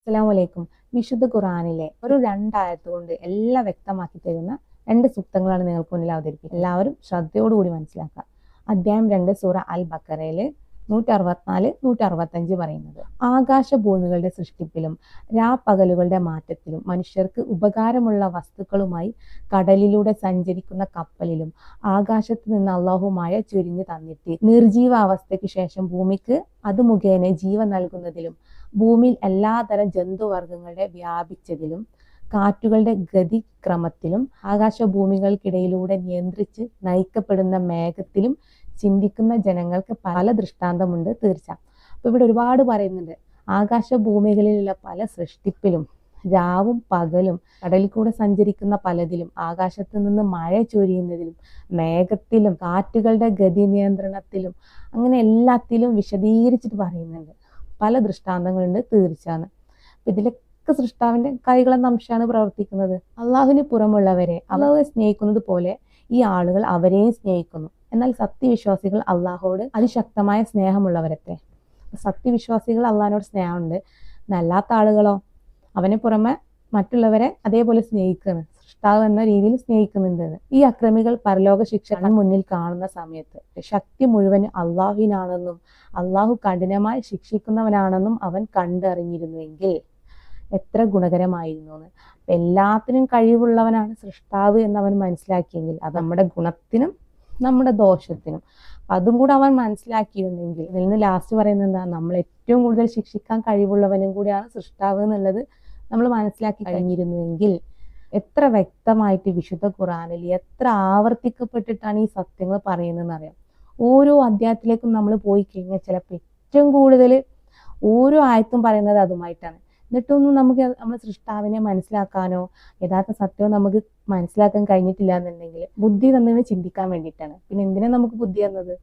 അസ്സലാമലൈക്കും. വിശുദ്ധ ഖുർആനിലെ ഒരു രണ്ടായത്ത് കൊണ്ട് എല്ലാം വ്യക്തമാക്കി തരുന്ന രണ്ട് സൂക്തങ്ങളാണ് നിങ്ങൾക്ക് മുന്നിൽ അവതരിപ്പിക്കുന്നത്. എല്ലാവരും ശ്രദ്ധയോടുകൂടി മനസ്സിലാക്കുക. അധ്യായം 2 സൂറ അൽ ബക്കറയില് 164, 165 പറയുന്നത്, ആകാശഭൂമികളുടെ സൃഷ്ടിപ്പിലും രാപ്പകലുകളുടെ മാറ്റത്തിലും മനുഷ്യർക്ക് ഉപകാരമുള്ള വസ്തുക്കളുമായി കടലിലൂടെ സഞ്ചരിക്കുന്ന കപ്പലിലും ആകാശത്ത് നിന്ന് അള്ളാഹു മഴ ചൊരിഞ്ഞു തന്നിട്ട് നിർജീവാവസ്ഥയ്ക്ക് ശേഷം ഭൂമിക്ക് അത് മുഖേന ജീവൻ നൽകുന്നതിലും ഭൂമിയിൽ എല്ലാതരം ജന്തുവർഗങ്ങളുടെ വ്യാപിച്ചതിലും കാറ്റുകളുടെ ഗതിക്രമത്തിലും ആകാശഭൂമികൾക്കിടയിലൂടെ നിയന്ത്രിച്ച് നയിക്കപ്പെടുന്ന മേഘത്തിലും ചിന്തിക്കുന്ന ജനങ്ങൾക്ക് പല ദൃഷ്ടാന്തമുണ്ട് തീർച്ച. അപ്പൊ ഇവിടെ ഒരുപാട് പറയുന്നുണ്ട്. ആകാശഭൂമികളിലുള്ള പല സൃഷ്ടിപ്പിലും രാവും പകലും കടലിൽ കൂടെ സഞ്ചരിക്കുന്ന പലതിലും ആകാശത്ത് നിന്ന് മഴ ചൊരിയുന്നതിലും മേഘത്തിലും കാറ്റുകളുടെ ഗതി നിയന്ത്രണത്തിലും അങ്ങനെ എല്ലാത്തിലും വിശദീകരിച്ചിട്ട് പറയുന്നുണ്ട്. പല ദൃഷ്ടാന്തങ്ങളുണ്ട് തീർച്ചയാണ്. ഇതിലൊക്കെ സൃഷ്ടാവിന്റെ കൈകളെന്ന അംശമാണ് പ്രവർത്തിക്കുന്നത്. അള്ളാഹുവിന് പുറമുള്ളവരെ അള്ളാഹുവെ സ്നേഹിക്കുന്നത് പോലെ ഈ ആളുകൾ അവരെയും സ്നേഹിക്കുന്നു. എന്നാൽ സത്യവിശ്വാസികൾ അള്ളാഹുവോട് അതിശക്തമായ സ്നേഹമുള്ളവരത്തെ. സത്യവിശ്വാസികൾ അള്ളാഹിനോട് സ്നേഹമുണ്ട്, അല്ലാത്ത ആളുകളോ അവനെ പുറമെ മറ്റുള്ളവരെ അതേപോലെ സ്നേഹിക്കുന്നു, സൃഷ്ടാവ് എന്ന രീതിയിൽ സ്നേഹിക്കുന്നുണ്ട്. ഈ അക്രമികൾ പരലോക ശിക്ഷ മുന്നിൽ കാണുന്ന സമയത്ത് ശക്തി മുഴുവൻ അള്ളാഹുവിനാണെന്നും അള്ളാഹു കഠിനമായി ശിക്ഷിക്കുന്നവനാണെന്നും അവൻ കണ്ടറിഞ്ഞിരുന്നുവെങ്കിൽ എത്ര ഗുണകരമായിരുന്നു എന്ന്. എല്ലാത്തിനും കഴിവുള്ളവനാണ് സൃഷ്ടാവ് എന്നവൻ മനസ്സിലാക്കിയെങ്കിൽ അത് നമ്മുടെ ഗുണത്തിനും നമ്മുടെ ദോഷത്തിനും അതും കൂടെ അവൻ മനസ്സിലാക്കിയിരുന്നെങ്കിൽ, ഇതിൽ നിന്ന് ലാസ്റ്റ് പറയുന്നത് എന്താ, നമ്മൾ ഏറ്റവും കൂടുതൽ ശിക്ഷിക്കാൻ കഴിവുള്ളവനും കൂടിയാണ് സൃഷ്ടാവ് എന്നുള്ളത് നമ്മൾ മനസ്സിലാക്കി കഴിഞ്ഞിരുന്നുവെങ്കിൽ എത്ര വ്യക്തമായിട്ട് വിശുദ്ധ ഖുർആനിൽ എത്ര ആവർത്തിക്കപ്പെട്ടിട്ടാണ് ഈ സത്യങ്ങൾ പറയുന്നതെന്ന് അറിയാം. ഓരോ അധ്യായത്തിലേക്കും നമ്മൾ പോയി കഴിഞ്ഞാൽ ചിലപ്പോൾ ഏറ്റവും കൂടുതൽ ഓരോ ആയത്തും പറയുന്നത് അതുമായിട്ടാണ്. എന്നിട്ടൊന്നും നമുക്ക് നമ്മൾ സൃഷ്ടാവിനെ മനസ്സിലാക്കാനോ യഥാർത്ഥ സത്യവും നമുക്ക് മനസ്സിലാക്കാൻ കഴിഞ്ഞിട്ടില്ല എന്നുണ്ടെങ്കിൽ ബുദ്ധി തന്നെ ചിന്തിക്കാൻ വേണ്ടിയിട്ടാണ്. പിന്നെ എന്തിനാ നമുക്ക് ബുദ്ധി എന്നത്?